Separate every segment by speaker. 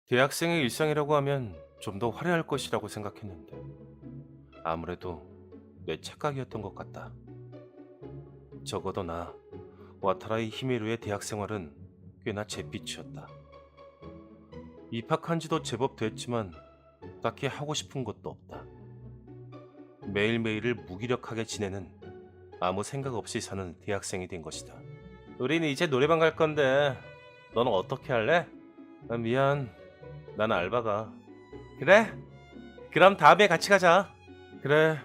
Speaker 1: 대학생의 일상이라고 하면 좀 더 화려할 것이라고 생각했는데 아무래도 내 착각이었던 것 같다. 적어도 나 와타라이 히메루의 대학 생활은 꽤나 잿빛이었다. 입학한 지도 제법 됐지만 딱히 하고 싶은 것도 없다. 매일매일을 무기력하게 지내는 아무 생각 없이 사는 대학생이 된 것이다. 우린 이제 노래방 갈 건데 너는 어떻게 할래? 미안. 난 알바가. 그래? 그럼 다음에 같이 가자. 그래.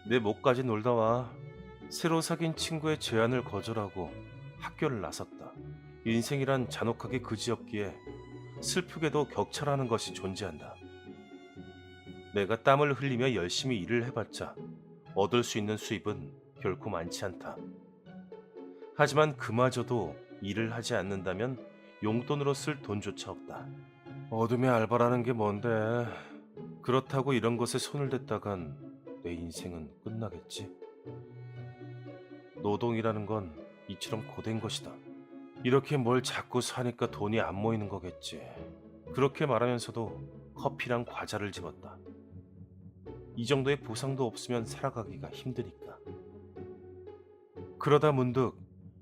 Speaker 1: 내 목까지 놀다 와. 새로 사귄 친구의 제안을 거절하고 학교를 나섰다. 인생이란 잔혹하게 그지없기에 슬프게도 격차라는 것이 존재한다. 내가 땀을 흘리며 열심히 일을 해봤자 얻을 수 있는 수입은 결코 많지 않다. 하지만 그마저도 일을 하지 않는다면 용돈으로 쓸 돈조차 없다. 어둠의 알바라는 게 뭔데? 그렇다고 이런 것에 손을 댔다간 내 인생은 끝나겠지. 노동이라는 건 이처럼 고된 것이다. 이렇게 뭘 자꾸 사니까 돈이 안 모이는 거겠지. 그렇게 말하면서도 커피랑 과자를 집었다. 이 정도의 보상도 없으면 살아가기가 힘드니까. 그러다 문득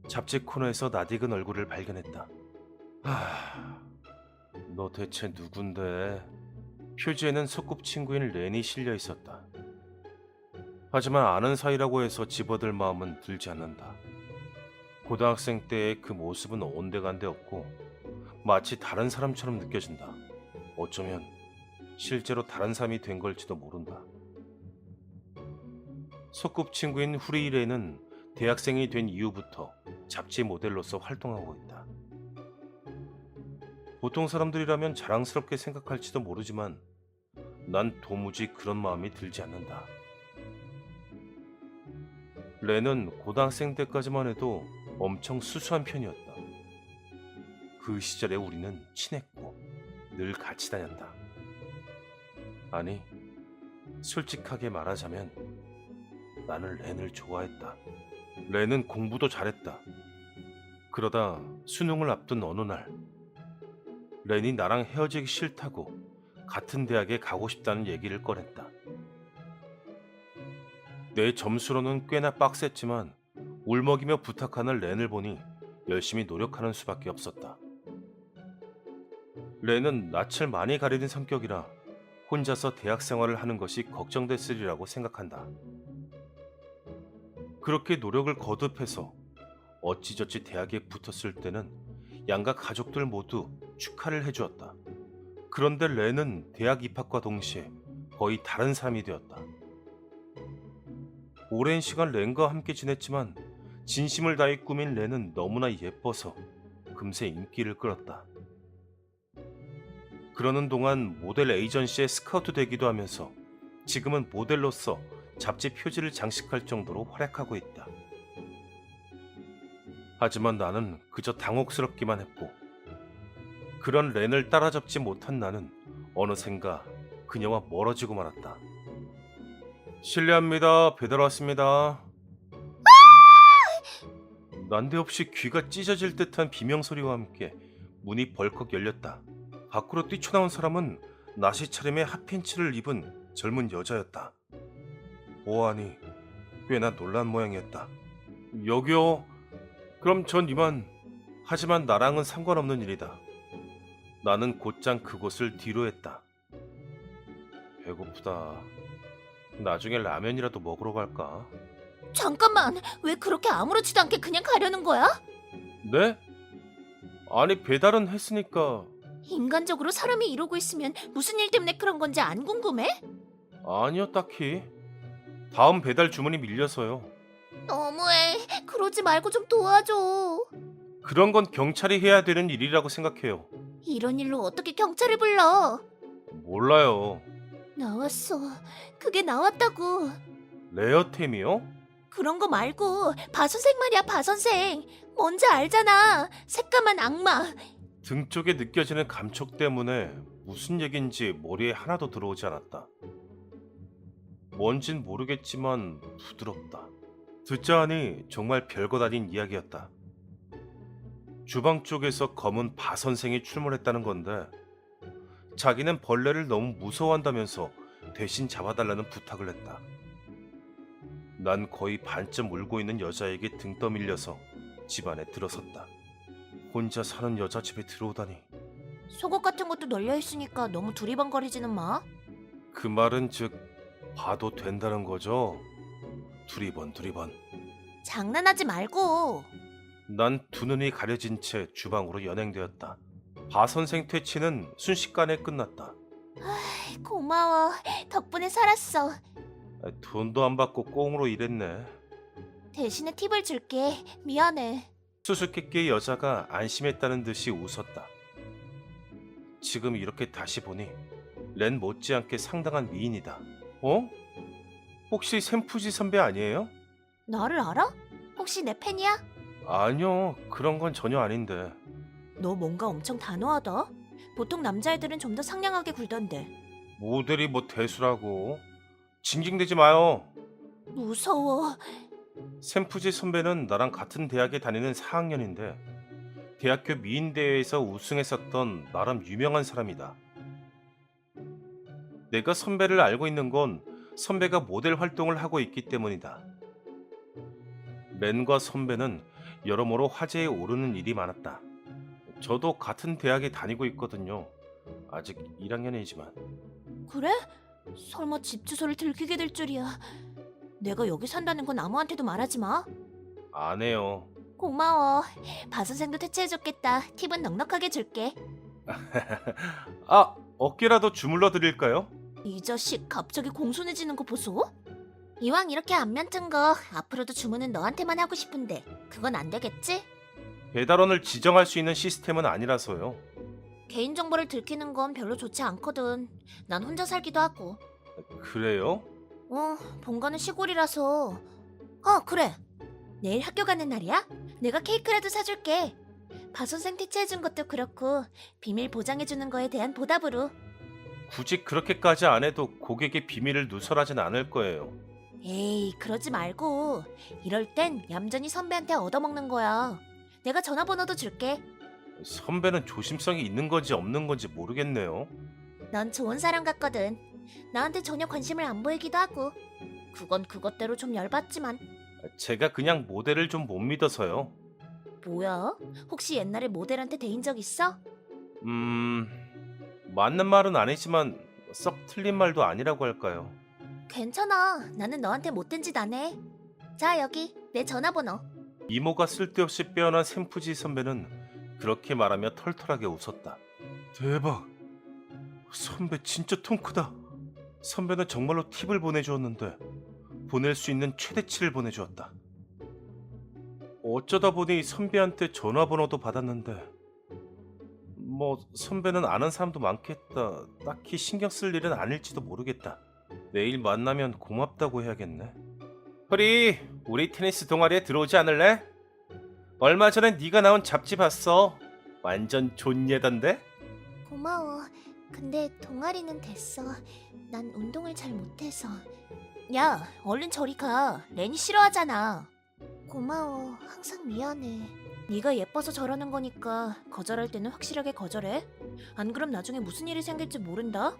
Speaker 1: 잡지 코너에서 낯익은 얼굴을 발견했다. 너 대체 누군데? 표지에는 소꿉친구인 렌이 실려 있었다. 하지만 아는 사이라고 해서 집어들 마음은 들지 않는다. 고등학생 때의 그 모습은 온데간데 없고 마치 다른 사람처럼 느껴진다. 어쩌면 실제로 다른 사람이 된 걸지도 모른다. 소꿉친구인 후리이레는 대학생이 된 이후부터 잡지 모델로서 활동하고 있다. 보통 사람들이라면 자랑스럽게 생각할지도 모르지만 난 도무지 그런 마음이 들지 않는다. 렌은 고등학생 때까지만 해도 엄청 수수한 편이었다. 그 시절에 우리는 친했고 늘 같이 다녔다. 아니, 솔직하게 말하자면 나는 렌을 좋아했다. 렌은 공부도 잘했다. 그러다 수능을 앞둔 어느 날 렌이 나랑 헤어지기 싫다고 같은 대학에 가고 싶다는 얘기를 꺼냈다. 내 점수로는 꽤나 빡셌지만 울먹이며 부탁하는 렌을 보니 열심히 노력하는 수밖에 없었다. 렌은 낯을 많이 가리는 성격이라 혼자서 대학 생활을 하는 것이 걱정됐으리라고 생각한다. 그렇게 노력을 거듭해서 어찌저찌 대학에 붙었을 때는 양가 가족들 모두 축하를 해주었다. 그런데 렌은 대학 입학과 동시에 거의 다른 사람이 되었다. 오랜 시간 렌과 함께 지냈지만 진심을 다해 꾸민 렌은 너무나 예뻐서 금세 인기를 끌었다. 그러는 동안 모델 에이전시에 스카우트 되기도 하면서 지금은 모델로서 잡지 표지를 장식할 정도로 활약하고 있다. 하지만 나는 그저 당혹스럽기만 했고 그런 렌을 따라잡지 못한 나는 어느샌가 그녀와 멀어지고 말았다. 실례합니다. 배달 왔습니다. 난데없이 귀가 찢어질 듯한 비명소리와 함께 문이 벌컥 열렸다. 밖으로 뛰쳐나온 사람은 나시 차림의 핫팬츠를 입은 젊은 여자였다. 보아하니 꽤나 놀란 모양이었다. 여기요? 그럼 전 이만. 하지만 나랑은 상관없는 일이다. 나는 곧장 그곳을 뒤로 했다. 배고프다. 나중에 라면이라도 먹으러 갈까?
Speaker 2: 잠깐만, 왜 그렇게 아무렇지도 않게 그냥 가려는 거야?
Speaker 1: 네? 아니 배달은 했으니까.
Speaker 2: 인간적으로 사람이 이러고 있으면 무슨 일 때문에 그런 건지 안 궁금해?
Speaker 1: 아니요 딱히. 다음 배달 주문이 밀려서요.
Speaker 2: 너무해. 그러지 말고 좀 도와줘.
Speaker 1: 그런 건 경찰이 해야 되는 일이라고 생각해요.
Speaker 2: 이런 일로 어떻게 경찰을 불러?
Speaker 1: 몰라요.
Speaker 2: 나왔어. 그게 나왔다고.
Speaker 1: 레어템이요?
Speaker 2: 그런 거 말고 바 선생 말이야, 바 선생. 뭔지 알잖아. 새까만 악마.
Speaker 1: 등 쪽에 느껴지는 감촉 때문에 무슨 얘긴지 머리에 하나도 들어오지 않았다. 뭔진 모르겠지만 부드럽다. 듣자 하니 정말 별것 아닌 이야기였다. 주방 쪽에서 검은 바 선생이 출몰했다는 건데 자기는 벌레를 너무 무서워한다면서 대신 잡아달라는 부탁을 했다. 난 거의 반쯤 울고 있는 여자에게 등 떠밀려서 집 안에 들어섰다. 혼자 사는 여자 집에 들어오다니.
Speaker 2: 속옷 같은 것도 널려 있으니까 너무 두리번거리지는 마.
Speaker 1: 그 말은 즉 봐도 된다는 거죠? 두리번.
Speaker 2: 장난하지 말고.
Speaker 1: 난 두 눈이 가려진 채 주방으로 연행되었다. 바 선생 퇴치는 순식간에 끝났다.
Speaker 2: 고마워. 덕분에 살았어.
Speaker 1: 돈도 안 받고 꽁으로 일했네.
Speaker 2: 대신에 팁을 줄게. 미안해.
Speaker 1: 수수께끼의 여자가 안심했다는 듯이 웃었다. 지금 이렇게 다시 보니 렌 못지않게 상당한 미인이다. 어? 혹시 샘푸지 선배 아니에요?
Speaker 2: 나를 알아? 혹시 내 팬이야?
Speaker 1: 아니요, 그런 건 전혀 아닌데.
Speaker 2: 너 뭔가 엄청 단호하다. 보통 남자애들은 좀 더 상냥하게 굴던데.
Speaker 1: 모델이 뭐 대수라고. 징징대지 마요.
Speaker 2: 무서워.
Speaker 1: 샘푸지 선배는 나랑 같은 대학에 다니는 4학년인데 대학교 미인대회에서 우승했었던 나름 유명한 사람이다. 내가 선배를 알고 있는 건 선배가 모델 활동을 하고 있기 때문이다. 렌과 선배는 여러모로 화제에 오르는 일이 많았다. 저도 같은 대학에 다니고 있거든요. 아직 1학년이지만.
Speaker 2: 그래? 설마 집 주소를 들키게 될 줄이야. 내가 여기 산다는 건 아무한테도 말하지 마.
Speaker 1: 안 해요.
Speaker 2: 고마워. 바 선생도 퇴치해줬겠다. 팁은 넉넉하게 줄게.
Speaker 1: 아, 어깨라도 주물러 드릴까요?
Speaker 2: 이 자식 갑자기 공손해지는 거 보소? 이왕 이렇게 안면 튼 거 앞으로도 주문은 너한테만 하고 싶은데 그건 안 되겠지?
Speaker 1: 배달원을 지정할 수 있는 시스템은 아니라서요.
Speaker 2: 개인정보를 들키는 건 별로 좋지 않거든. 난 혼자 살기도 하고.
Speaker 1: 그래요?
Speaker 2: 본가는 시골이라서. 그래. 내일 학교 가는 날이야? 내가 케이크라도 사줄게. 바 선생 퇴치해준 것도 그렇고 비밀 보장해주는 거에 대한 보답으로.
Speaker 1: 굳이 그렇게까지 안 해도 고객의 비밀을 누설하진 않을 거예요.
Speaker 2: 에이, 그러지 말고. 이럴 땐 얌전히 선배한테 얻어먹는 거야. 내가 전화번호도 줄게.
Speaker 1: 선배는 조심성이 있는 건지 없는 건지 모르겠네요.
Speaker 2: 넌 좋은 사람 같거든. 나한테 전혀 관심을 안 보이기도 하고. 그건 그것대로 좀 열받지만.
Speaker 1: 제가 그냥 모델을 좀 못 믿어서요.
Speaker 2: 뭐야? 혹시 옛날에 모델한테 대인 적 있어?
Speaker 1: 맞는 말은 아니지만 썩 틀린 말도 아니라고 할까요?
Speaker 2: 괜찮아. 나는 너한테 못된 짓 안 해. 자, 여기 내 전화번호.
Speaker 1: 이모가 쓸데없이 빼어난 샘푸지 선배는 그렇게 말하며 털털하게 웃었다. 대박! 선배 진짜 통 크다. 선배는 정말로 팁을 보내주었는데 보낼 수 있는 최대치를 보내주었다. 어쩌다 보니 선배한테 전화번호도 받았는데 뭐 선배는 아는 사람도 많겠다. 딱히 신경 쓸 일은 아닐지도 모르겠다. 내일 만나면 고맙다고 해야겠네. 허리, 우리 테니스 동아리에 들어오지 않을래? 얼마 전에 네가 나온 잡지 봤어. 완전 존예던데?
Speaker 2: 고마워. 근데 동아리는 됐어. 난 운동을 잘 못해서. 야, 얼른 저리 가. 렌이 싫어하잖아. 고마워. 항상 미안해. 네가 예뻐서 저러는 거니까 거절할 때는 확실하게 거절해. 안 그럼 나중에 무슨 일이 생길지 모른다.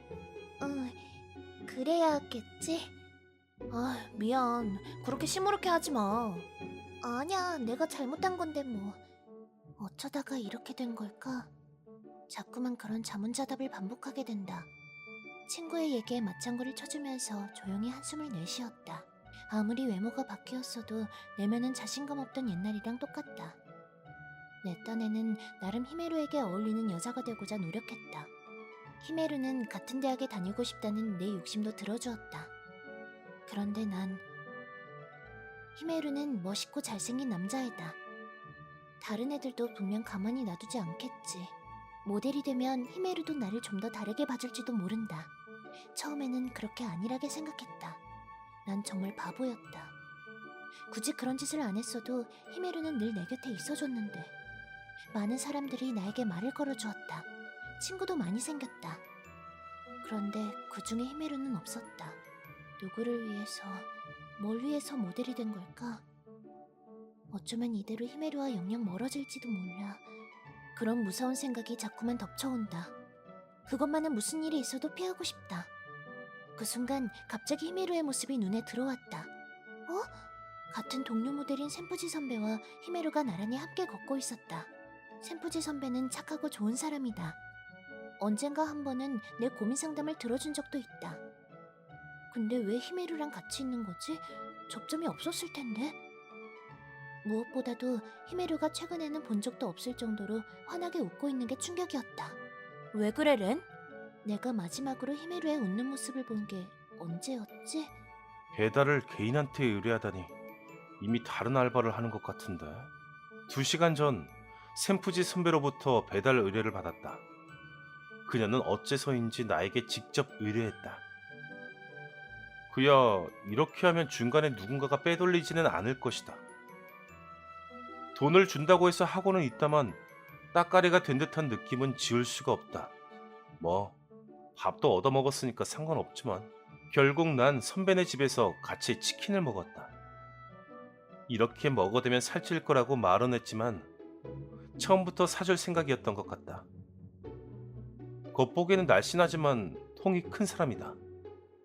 Speaker 2: 그래야겠지? 미안. 그렇게 시무룩해 하지 마. 아니야, 내가 잘못한 건데 뭐. 어쩌다가 이렇게 된 걸까? 자꾸만 그런 자문자답을 반복하게 된다. 친구의 얘기에 맞장구를 쳐주면서 조용히 한숨을 내쉬었다. 아무리 외모가 바뀌었어도 내면은 자신감 없던 옛날이랑 똑같다. 내 딴에는 나름 히메루에게 어울리는 여자가 되고자 노력했다. 히메루는 같은 대학에 다니고 싶다는 내 욕심도 들어주었다. 그런데 히메루는 멋있고 잘생긴 남자애다. 다른 애들도 분명 가만히 놔두지 않겠지. 모델이 되면 히메루도 나를 좀 더 다르게 봐줄지도 모른다. 처음에는 그렇게 안일하게 생각했다. 난 정말 바보였다. 굳이 그런 짓을 안 했어도 히메루는 늘 내 곁에 있어줬는데. 많은 사람들이 나에게 말을 걸어주었다. 친구도 많이 생겼다. 그런데 그 중에 히메루는 없었다. 누구를 위해서, 뭘 위해서 모델이 된 걸까? 어쩌면 이대로 히메루와 영영 멀어질지도 몰라. 그런 무서운 생각이 자꾸만 덮쳐온다. 그것만은 무슨 일이 있어도 피하고 싶다. 그 순간 갑자기 히메루의 모습이 눈에 들어왔다. 같은 동료 모델인 샘푸지 선배와 히메루가 나란히 함께 걷고 있었다. 샘푸지 선배는 착하고 좋은 사람이다. 언젠가 한 번은 내 고민 상담을 들어준 적도 있다. 근데 왜 히메루랑 같이 있는 거지? 접점이 없었을 텐데. 무엇보다도 히메루가 최근에는 본 적도 없을 정도로 환하게 웃고 있는 게 충격이었다. 왜 그래, 렌? 내가 마지막으로 히메루의 웃는 모습을 본 게 언제였지?
Speaker 1: 배달을 개인한테 의뢰하다니 이미 다른 알바를 하는 것 같은데. 2시간 전 샘푸지 선배로부터 배달 의뢰를 받았다. 그녀는 어째서인지 나에게 직접 의뢰했다. 그야 이렇게 하면 중간에 누군가가 빼돌리지는 않을 것이다. 돈을 준다고 해서 하고는 있다만 따까리가 된 듯한 느낌은 지울 수가 없다. 뭐 밥도 얻어먹었으니까 상관없지만 결국 난 선배네 집에서 같이 치킨을 먹었다. 이렇게 먹어대면 살찔 거라고 말은 했지만 처음부터 사줄 생각이었던 것 같다. 겉보기에는 날씬하지만 통이 큰 사람이다.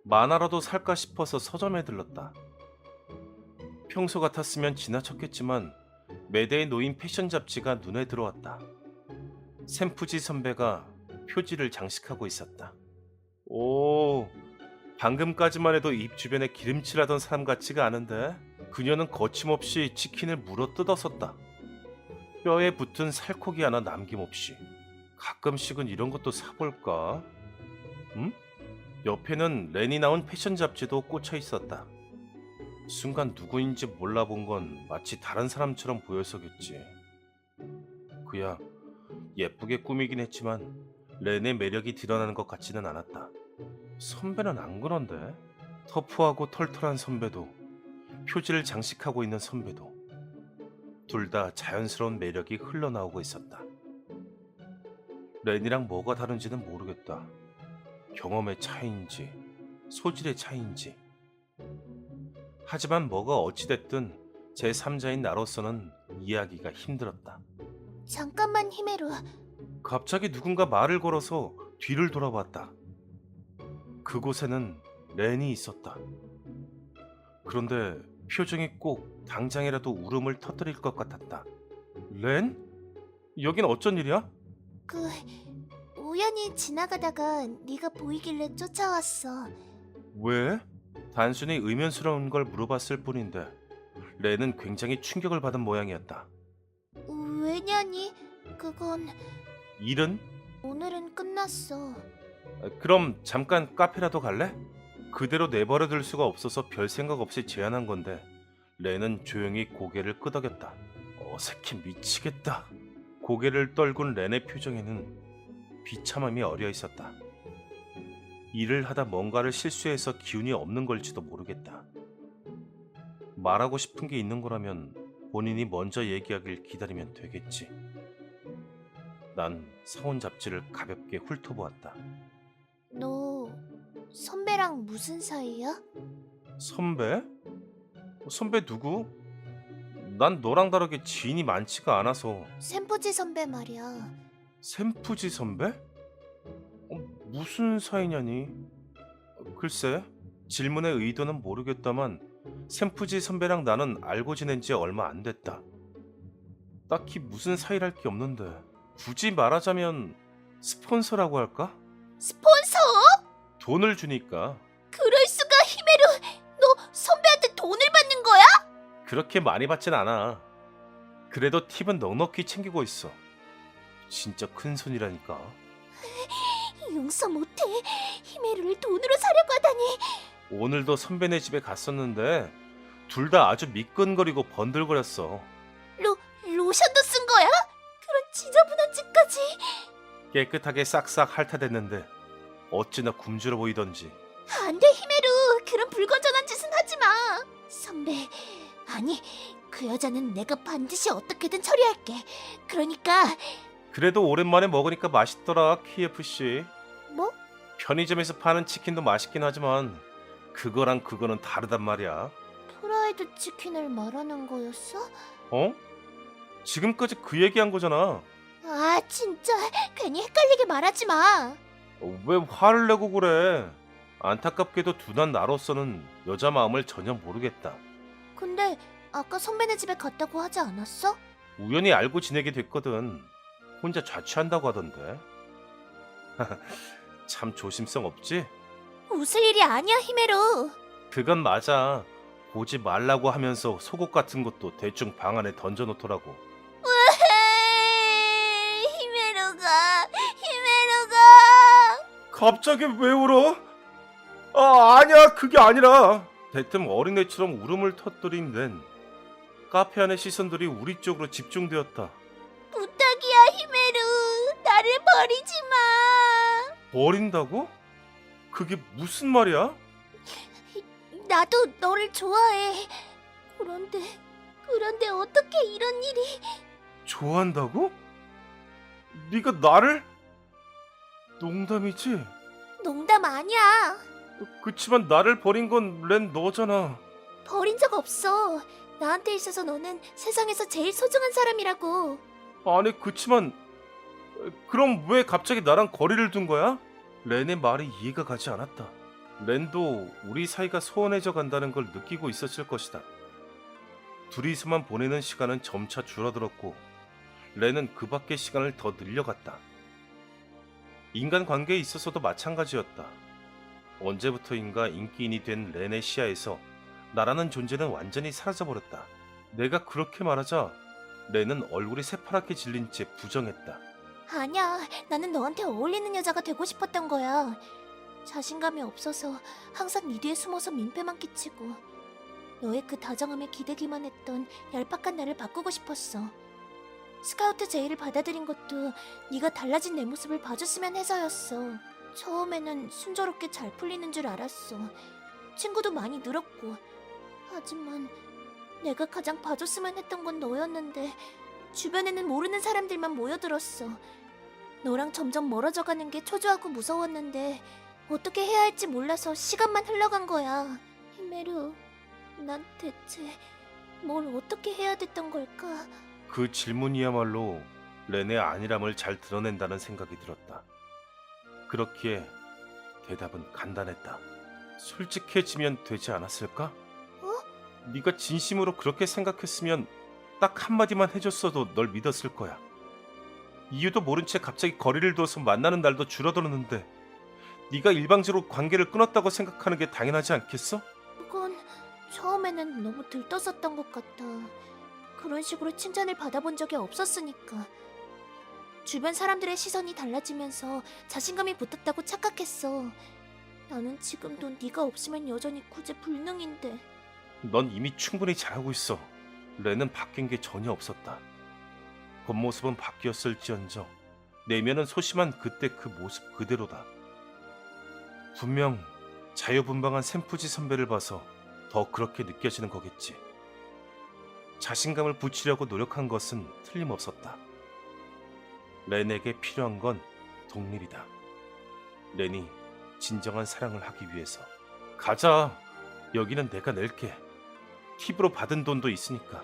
Speaker 1: 만화라도 살까 싶어서 서점에 들렀다. 평소 같았으면 지나쳤겠지만 매대에 놓인 패션 잡지가 눈에 들어왔다. 샘푸지 선배가 표지를 장식하고 있었다. 오, 방금까지만 해도 입 주변에 기름칠하던 사람 같지가 않은데 그녀는 거침없이 치킨을 물어 뜯었었다. 뼈에 붙은 살코기 하나 남김없이. 가끔씩은 이런 것도 사볼까? 옆에는 렌이 나온 패션 잡지도 꽂혀 있었다. 순간 누구인지 몰라본 건 마치 다른 사람처럼 보여서겠지. 그야 예쁘게 꾸미긴 했지만 렌의 매력이 드러나는 것 같지는 않았다. 선배는 안 그런데? 터프하고 털털한 선배도, 표지를 장식하고 있는 선배도 둘 다 자연스러운 매력이 흘러나오고 있었다. 렌이랑 뭐가 다른지는 모르겠다. 경험의 차이인지 소질의 차이인지. 하지만 뭐가 어찌됐든 제3자인 나로서는 이해하기가 힘들었다.
Speaker 2: 잠깐만, 히메루.
Speaker 1: 갑자기 누군가 말을 걸어서 뒤를 돌아봤다. 그곳에는 렌이 있었다. 그런데 표정이 꼭 당장이라도 울음을 터뜨릴 것 같았다. 렌? 여긴 어쩐 일이야?
Speaker 2: 우연히 지나가다가 네가 보이길래 쫓아왔어.
Speaker 1: 왜? 단순히 의면스러운 걸 물어봤을 뿐인데 렌은 굉장히 충격을 받은 모양이었다.
Speaker 2: 왜냐니? 그건
Speaker 1: 일은?
Speaker 2: 오늘은 끝났어.
Speaker 1: 그럼 잠깐 카페라도 갈래? 그대로 내버려둘 수가 없어서 별 생각 없이 제안한 건데 렌은 조용히 고개를 끄덕였다. 어색해 미치겠다. 고개를 떨군 렌의 표정에는 비참함이 어려 있었다. 일을 하다 뭔가를 실수해서 기운이 없는 걸지도 모르겠다. 말하고 싶은 게 있는 거라면 본인이 먼저 얘기하길 기다리면 되겠지. 난 사온 잡지를 가볍게 훑어보았다.
Speaker 2: 너 선배랑 무슨 사이야?
Speaker 1: 선배? 선배 누구? 난 너랑 다르게 지인이 많지가 않아서.
Speaker 2: 샘푸지 선배 말이야.
Speaker 1: 샘푸지 선배? 무슨 사이냐니? 글쎄, 질문의 의도는 모르겠다만 샘푸지 선배랑 나는 알고 지낸 지 얼마 안 됐다. 딱히 무슨 사이랄 게 없는데 굳이 말하자면 스폰서라고 할까?
Speaker 2: 스폰서?
Speaker 1: 돈을 주니까.
Speaker 2: 그럴 수가, 히메루. 너 선배한테 돈을 받는 거야?
Speaker 1: 그렇게 많이 받진 않아. 그래도 팁은 넉넉히 챙기고 있어. 진짜 큰손이라니까.
Speaker 2: 용서 못해. 히메루를 돈으로 사려고 하다니.
Speaker 1: 오늘도 선배네 집에 갔었는데 둘 다 아주 미끈거리고 번들거렸어.
Speaker 2: 로션도 쓴 거야? 그런 지저분한 짓까지.
Speaker 1: 깨끗하게 싹싹 핥아댔는데 어찌나 굶주려 보이던지.
Speaker 2: 안 돼, 히메루. 그런 불건전한 짓은 하지 마. 선배, 아니, 그 여자는 내가 반드시 어떻게든 처리할게. 그러니까.
Speaker 1: 그래도 오랜만에 먹으니까 맛있더라, KFC.
Speaker 2: 뭐?
Speaker 1: 편의점에서 파는 치킨도 맛있긴 하지만 그거는 다르단 말이야.
Speaker 2: 프라이드 치킨을 말하는 거였어?
Speaker 1: 어? 지금까지 그 얘기한 거잖아.
Speaker 2: 아, 진짜 괜히 헷갈리게 말하지 마.
Speaker 1: 왜 화를 내고 그래? 안타깝게도 둔한 나로서는 여자 마음을 전혀 모르겠다.
Speaker 2: 근데 아까 선배네 집에 갔다고 하지 않았어?
Speaker 1: 우연히 알고 지내게 됐거든. 혼자 자취한다고 하던데. 참 조심성 없지?
Speaker 2: 웃을 일이 아니야, 히메루.
Speaker 1: 그건 맞아. 보지 말라고 하면서 속옷 같은 것도 대충 방 안에 던져놓더라고.
Speaker 2: 히메루가.
Speaker 1: 갑자기 왜 울어? 아, 아니야. 그게 아니라. 대뜸 어린애처럼 울음을 터뜨린 렌. 카페 안의 시선들이 우리 쪽으로 집중되었다.
Speaker 2: 부탁이야, 히메루. 나를 버리지 마.
Speaker 1: 버린다고? 그게 무슨 말이야?
Speaker 2: 나도 너를 좋아해. 그런데 어떻게 이런 일이...
Speaker 1: 좋아한다고? 네가 나를? 농담이지?
Speaker 2: 농담 아니야.
Speaker 1: 그치만 나를 버린 건 렌 너잖아.
Speaker 2: 버린 적 없어. 나한테 있어서 너는 세상에서 제일 소중한 사람이라고.
Speaker 1: 아니 그치만 그럼 왜 갑자기 나랑 거리를 둔 거야? 렌의 말이 이해가 가지 않았다. 렌도 우리 사이가 소원해져 간다는 걸 느끼고 있었을 것이다. 둘이서만 보내는 시간은 점차 줄어들었고 렌은 그 밖의 시간을 더 늘려갔다. 인간관계에 있어서도 마찬가지였다. 언제부터인가 인기인이 된 렌의 시야에서 나라는 존재는 완전히 사라져버렸다. 내가 그렇게 말하자 렌은 얼굴이 새파랗게 질린 채 부정했다.
Speaker 2: 아니야. 나는 너한테 어울리는 여자가 되고 싶었던 거야. 자신감이 없어서 항상 네 뒤에 숨어서 민폐만 끼치고 너의 그 다정함에 기대기만 했던 얄팍한 나를 바꾸고 싶었어. 스카우트 제의를 받아들인 것도 네가 달라진 내 모습을 봐줬으면 해서였어. 처음에는 순조롭게 잘 풀리는 줄 알았어. 친구도 많이 늘었고. 하지만 내가 가장 봐줬으면 했던 건 너였는데 주변에는 모르는 사람들만 모여들었어. 너랑 점점 멀어져가는 게 초조하고 무서웠는데 어떻게 해야 할지 몰라서 시간만 흘러간 거야. 히메루, 난 대체 뭘 어떻게 해야 됐던 걸까?
Speaker 1: 그 질문이야말로 렌의 안일함을 잘 드러낸다는 생각이 들었다. 그렇기에 대답은 간단했다. 솔직해지면 되지 않았을까? 네가 진심으로 그렇게 생각했으면 딱 한마디만 해줬어도 널 믿었을 거야. 이유도 모른 채 갑자기 거리를 두어서 만나는 날도 줄어들었는데 네가 일방적으로 관계를 끊었다고 생각하는 게 당연하지 않겠어?
Speaker 2: 그건 처음에는 너무 들떴었던 것 같아. 그런 식으로 칭찬을 받아본 적이 없었으니까. 주변 사람들의 시선이 달라지면서 자신감이 붙었다고 착각했어. 나는 지금도 네가 없으면 여전히 구제불능인데.
Speaker 1: 넌 이미 충분히 잘하고 있어. 렌은 바뀐 게 전혀 없었다. 겉모습은 바뀌었을지언정 내면은 소심한 그때 그 모습 그대로다. 분명 자유분방한 샘푸지 선배를 봐서 더 그렇게 느껴지는 거겠지. 자신감을 붙이려고 노력한 것은 틀림없었다. 렌에게 필요한 건 독립이다. 렌이 진정한 사랑을 하기 위해서. 가자. 여기는 내가 낼게. 팁으로 받은 돈도 있으니까.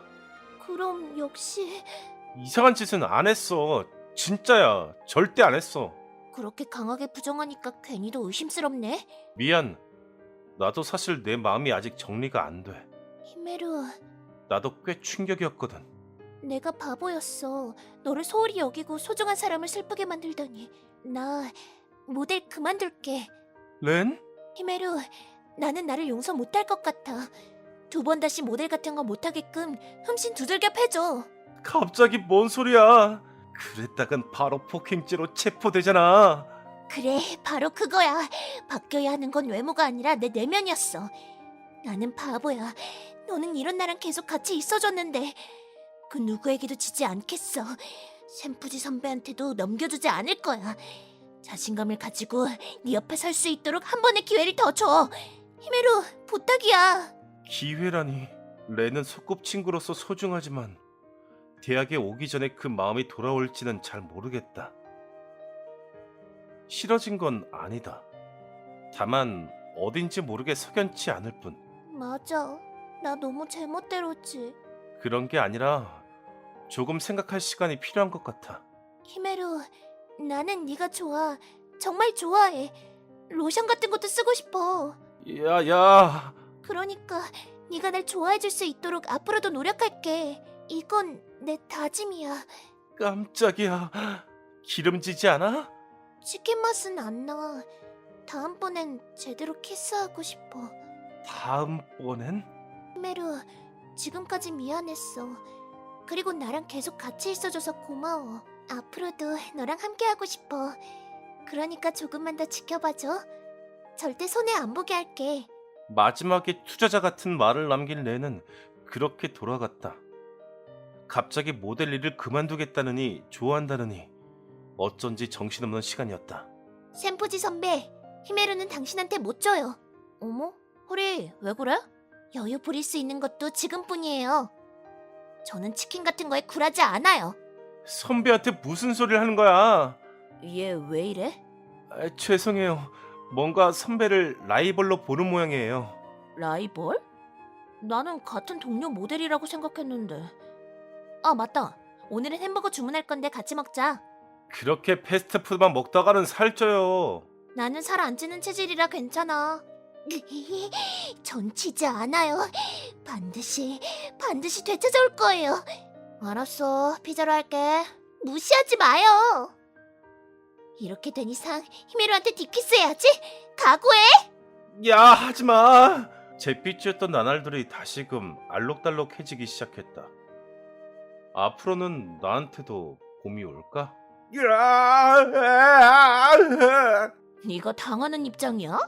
Speaker 2: 그럼 역시
Speaker 1: 이상한 짓은 안 했어. 진짜야. 절대 안 했어.
Speaker 2: 그렇게 강하게 부정하니까 괜히 더 의심스럽네.
Speaker 1: 미안. 나도 사실 내 마음이 아직 정리가 안 돼.
Speaker 2: 히메루,
Speaker 1: 나도 꽤 충격이었거든.
Speaker 2: 내가 바보였어. 너를 소홀히 여기고 소중한 사람을 슬프게 만들더니. 나 모델 그만둘게.
Speaker 1: 렌?
Speaker 2: 히메루, 나는 나를 용서 못할 것 같아. 2번 다시 모델 같은 거 못하게끔 흠씬 두들겨 패줘.
Speaker 1: 갑자기 뭔 소리야. 그랬다간 바로 폭행죄로 체포되잖아.
Speaker 2: 그래, 바로 그거야. 바뀌어야 하는 건 외모가 아니라 내 내면이었어. 나는 바보야. 너는 이런 나랑 계속 같이 있어줬는데 그 누구에게도 지지 않겠어. 샘푸지 선배한테도 넘겨주지 않을 거야. 자신감을 가지고 네 옆에 설 수 있도록 한 번의 기회를 더 줘. 히메루, 부탁이야.
Speaker 1: 기회라니. 렌은 소꿉친구로서 소중하지만 대학에 오기 전에 그 마음이 돌아올지는 잘 모르겠다. 싫어진 건 아니다. 다만 어딘지 모르게 석연치 않을 뿐.
Speaker 2: 맞아. 나 너무 제멋대로지.
Speaker 1: 그런 게 아니라 조금 생각할 시간이 필요한 것 같아.
Speaker 2: 히메루, 나는 네가 좋아. 정말 좋아해. 로션 같은 것도 쓰고 싶어.
Speaker 1: 야.
Speaker 2: 그러니까 네가 날 좋아해줄 수 있도록 앞으로도 노력할게. 이건 내 다짐이야.
Speaker 1: 깜짝이야. 기름지지 않아?
Speaker 2: 치킨 맛은 안 나. 다음번엔 제대로 키스하고 싶어.
Speaker 1: 다음번엔?
Speaker 2: 히메루, 지금까지 미안했어. 그리고 나랑 계속 같이 있어줘서 고마워. 앞으로도 너랑 함께하고 싶어. 그러니까 조금만 더 지켜봐줘. 절대 손해 안 보게 할게.
Speaker 1: 마지막에 투자자 같은 말을 남긴 레는 그렇게 돌아갔다. 갑자기 모델 일을 그만두겠다느니 좋아한다느니 어쩐지 정신없는 시간이었다.
Speaker 2: 샘푸지 선배, 히메루는 당신한테 못 줘요. 어머? 호리, 왜 그래? 여유 부릴 수 있는 것도 지금뿐이에요. 저는 치킨 같은 거에 굴하지 않아요.
Speaker 1: 선배한테 무슨 소리를 하는 거야?
Speaker 2: 얘 왜 이래?
Speaker 1: 죄송해요. 뭔가 선배를 라이벌로 보는 모양이에요.
Speaker 2: 라이벌? 나는 같은 동료 모델이라고 생각했는데. 아, 맞다. 오늘은 햄버거 주문할 건데 같이 먹자.
Speaker 1: 그렇게 패스트푸드만 먹다가는 살쪄요.
Speaker 2: 나는 살 안 찌는 체질이라 괜찮아. 전 치지 않아요. 반드시 되찾아올 거예요. 알았어, 피자로 할게. 무시하지 마요. 이렇게 된 이상 히메루한테 딥키스해야지. 각오해.
Speaker 1: 야, 하지마. 잿빛이었던 나날들이 다시금 알록달록해지기 시작했다. 앞으로는 나한테도 봄이 올까?
Speaker 2: 네가 당하는 입장이야?